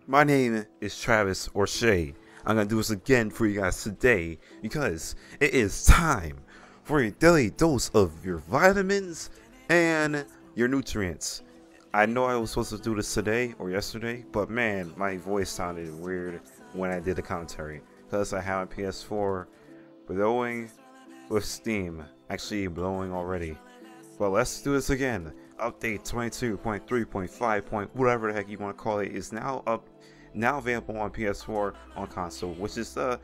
My name is Travis or Shay. I'm gonna do this again for you guys today because it is time for a daily dose of your vitamins and your nutrients. I know I was supposed to do this today or yesterday, but man, my voice sounded weird when I did the commentary because I have a PS4 blowing with steam, actually blowing already. But let's do this again. Update 22.3.5. Whatever the heck you want to call it is now available on PS4 on console, which is a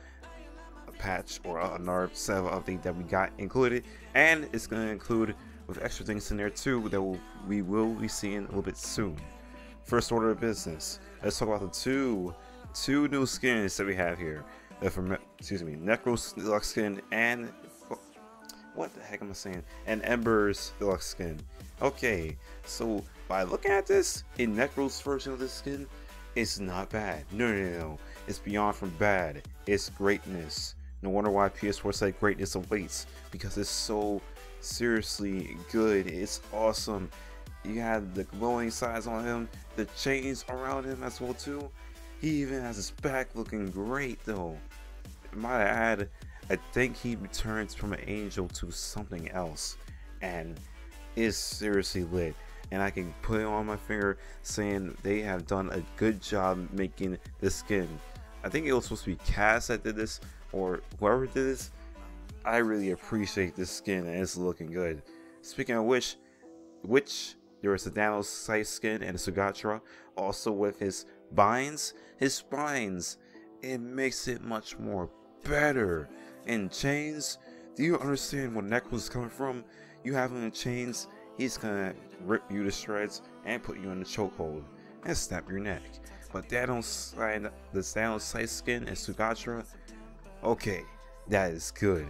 patch or another set of update that we got included, and it's going to include with extra things in there too that we will be seeing a little bit soon. First order of business, let's talk about the two new skins that we have here. Necro's Deluxe skin and what the heck am I saying? And Ember's Deluxe skin. Okay, so by looking at this, in Necro's version of this skin, it's not bad. No. It's beyond from bad. It's greatness. No wonder why PS4 said greatness awaits, because it's so seriously good. It's awesome. You have the glowing sides on him, the chains around him as well too. He even has his back looking great though. Might add, I think he returns from an angel to something else, and is seriously lit. And I can put it on my finger saying they have done a good job making this skin. I think it was supposed to be Cass that did this, or whoever did this. I really appreciate this skin and it's looking good. Speaking of which there is a Thanos size skin and a Sugatra, also with his spines, it makes it much more better. And chains, do you understand where Necro's coming from? You have him in chains, he's gonna rip you to shreds and put you in the chokehold and snap your neck. But the Thanos size skin and Sugatra, okay, that is good.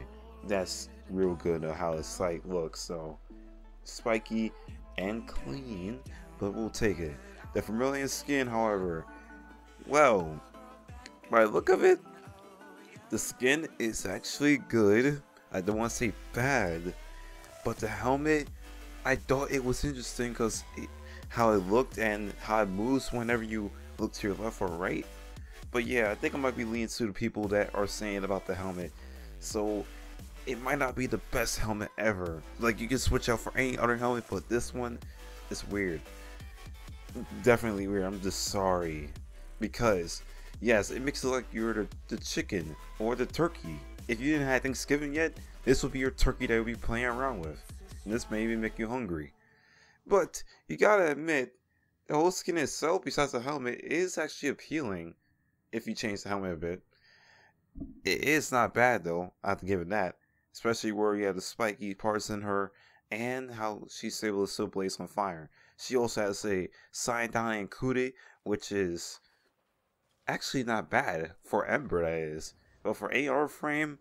That's real good of how his sight looks. So spiky and clean, but we'll take it. The Vermilion skin, however, well, by the look of it, the skin is actually good. I don't want to say bad, but the helmet, I thought it was interesting because how it looked and how it moves whenever you look to your left or right. But yeah, I think I might be leaning to the people that are saying about the helmet. So it might not be the best helmet ever. Like, you can switch out for any other helmet, but this one is weird. Definitely weird. I'm just sorry. Because yes, it makes it like you're the chicken or the turkey. If you didn't have Thanksgiving yet, this would be your turkey that you'll be playing around with. And this may even make you hungry. But you gotta admit, the whole skin itself, besides the helmet, is actually appealing if you change the helmet a bit. It is not bad though, I have to give it that. Especially where you have the spiky parts in her and how she's able to still blaze on fire. She also has a Cyanide and Kude, which is actually not bad for Ember, that is. But for Warframe,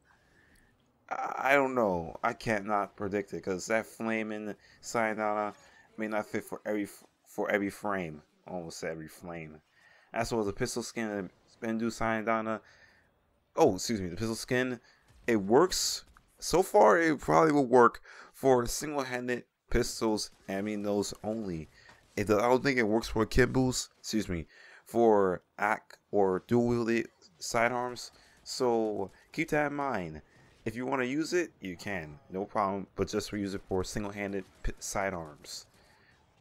I don't know. I can't not predict it because that flame in Cyanide may not fit for every frame. Almost every flame. As well as the pistol skin and Spendu Cyanide. The pistol skin. It works. So far, it probably will work for single-handed pistols. I mean, those only. I don't think it works for Kimball's. For AK or dual-wielded sidearms. So keep that in mind. If you want to use it, you can, no problem. But just use it for single-handed sidearms.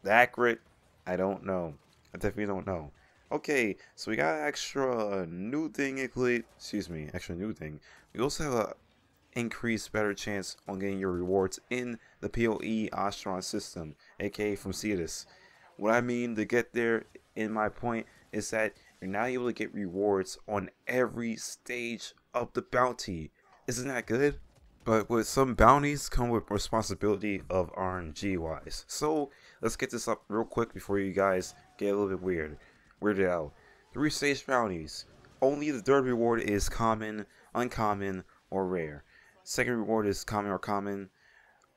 The accurate, I don't know. I definitely don't know. Okay, so we got extra new thing included. Extra new thing. We also have a increased better chance on getting your rewards in the PoE Ostron system, aka from Cetus. What I mean to get there in my point is that you're now able to get rewards on every stage of the bounty. Isn't that good? But with some bounties come with responsibility of RNG wise. So let's get this up real quick before you guys get a little bit weirded out. 3 stage bounties. Only the third reward is common, uncommon, or rare. Second reward is common or common,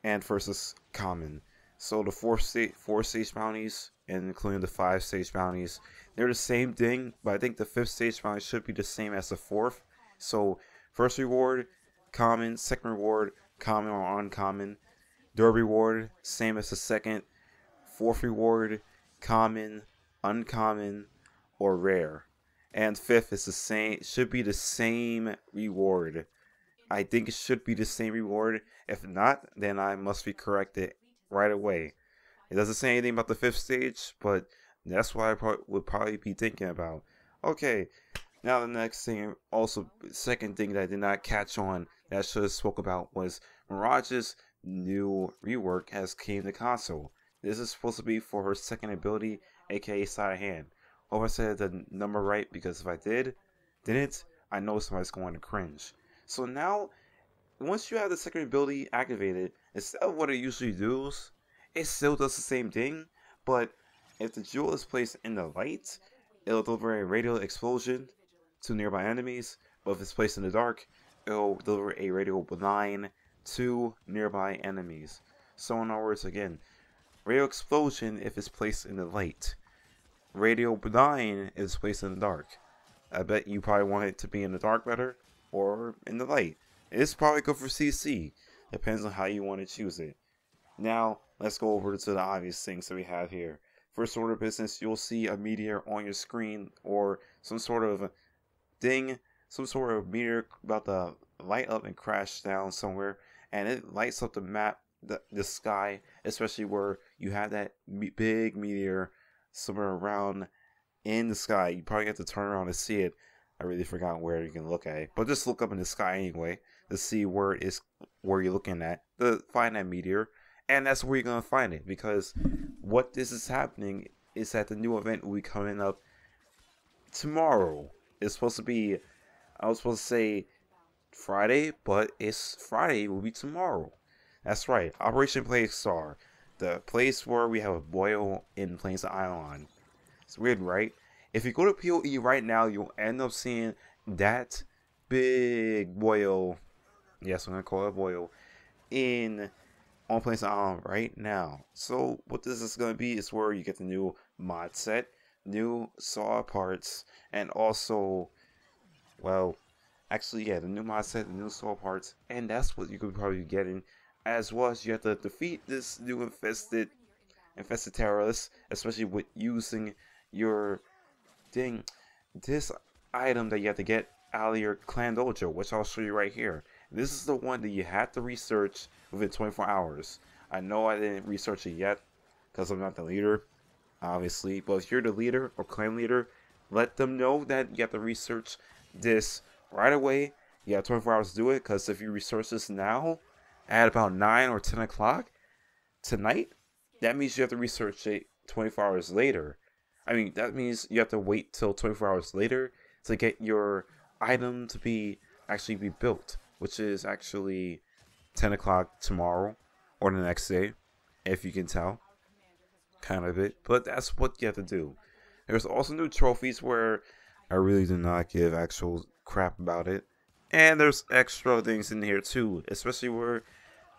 and first is common. So the 4 stage bounties, and including the 5 stage bounties, they're the same thing, but I think the 5th stage bounty should be the same as the 4th. So first reward, common. Second reward, common or uncommon. Third reward, same as the second. Fourth reward, common, uncommon, or rare. And 5th is the same, should be the same reward. I think it should be the same reward. If not, then I must be corrected right away. It doesn't say anything about the 5th stage, but that's what I would probably be thinking about. Okay, now the next thing, also second thing that I did not catch on that I should have spoke about was Mirage's new rework has came to console. This is supposed to be for her second ability, aka side of hand. Hope I said the number right, because if I didn't, I know somebody's going to cringe. So now, once you have the second ability activated, instead of what it usually does, it still does the same thing, but if the jewel is placed in the light, it'll deliver a radial explosion to nearby enemies, but if it's placed in the dark, it'll deliver a radial line to nearby enemies. So in other words, again, radial explosion if it's placed in the light. Radial line is placed in the dark. I bet you probably want it to be in the dark better, or in the light. It's probably good for CC. Depends on how you want to choose it. Now, let's go over to the obvious things that we have here. First order of business, you'll see a meteor on your screen, or some sort of thing, some sort of meteor about to light up and crash down somewhere, and it lights up the map, the sky, especially where you have that big meteor somewhere around in the sky. You probably have to turn around to see it. I really forgot where you can look at it, but just look up in the sky anyway to see where it is, where you're looking at, to find that meteor. And that's where you're gonna find it, because what this is happening is that the new event will be coming up tomorrow. It's supposed to be, I was supposed to say Friday, but it's Friday, it will be tomorrow. That's right, Operation Plague-Star, the place where we have a boil in Plains of Island. It's weird, right? If you go to PoE right now, you'll end up seeing that big boil, yes, I'm gonna call it a boil, on Plains of Island right now. So what this is going to be is where you get the new mod set, new saw parts, and also, well, actually, yeah, the new mod set, the new saw parts, and that's what you could probably be getting, as well as you have to defeat this new infested terrorists, especially with using your thing, this item that you have to get out of your clan dojo, which I'll show you right here. This is the one that you have to research within 24 hours. I know I didn't research it yet because I'm not the leader, obviously, but if you're the leader or clan leader, let them know that you have to research this right away. You have 24 hours to do it, because if you research this now at about 9 or 10 o'clock tonight, that means you have to research it 24 hours later. I mean, that means you have to wait till 24 hours later to get your item to actually be built, which is actually 10 o'clock tomorrow or the next day, if you can tell, kind of it. But that's what you have to do. There's also new trophies where I really do not give actual crap about it, and there's extra things in here too, especially where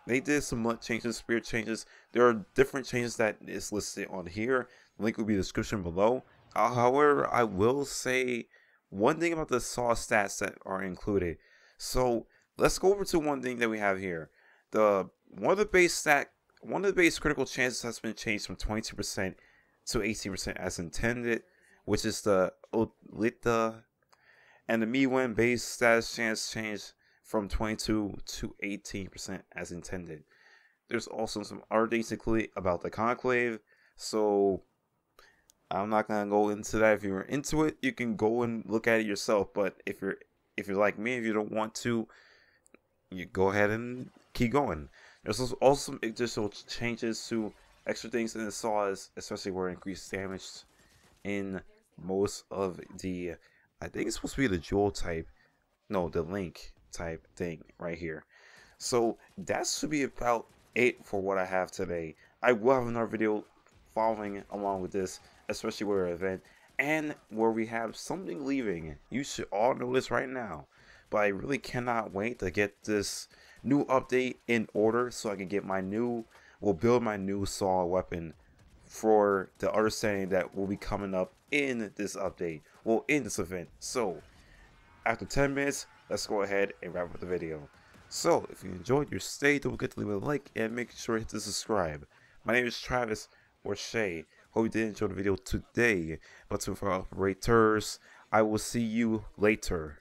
they did some mud changes, spirit changes. There are different changes that is listed on here. The link will be in the description below. However, I will say one thing about the saw stats that are included. So let's go over to one thing that we have here. One of the base critical chances has been changed from 22% to 18% as intended, which is the Olita, and the Miwen base status chance changed from 22 to 18% as intended. There's also some other things included about the Conclave, so I'm not gonna go into that. If you're into it, you can go and look at it yourself. But if you're like me, if you don't want to, you go ahead and keep going. There's also some additional changes to extra things in the saws, especially where increased damage in most of the, I think it's supposed to be the jewel type, no, the link type thing right here. So that should be about it for what I have today. I will have another video following along with this, especially where event and where we have something leaving. You should all know this right now, but I really cannot wait to get this new update in order so I can get my new, build my new saw weapon for the understanding that will be coming up in this update, in this event. So after 10 minutes, let's go ahead and wrap up the video. So if you enjoyed your stay, don't forget to leave a like and make sure to hit the subscribe. My name is Travis or Shay. Hope you did enjoy the video today. But to for operators, I will see you later.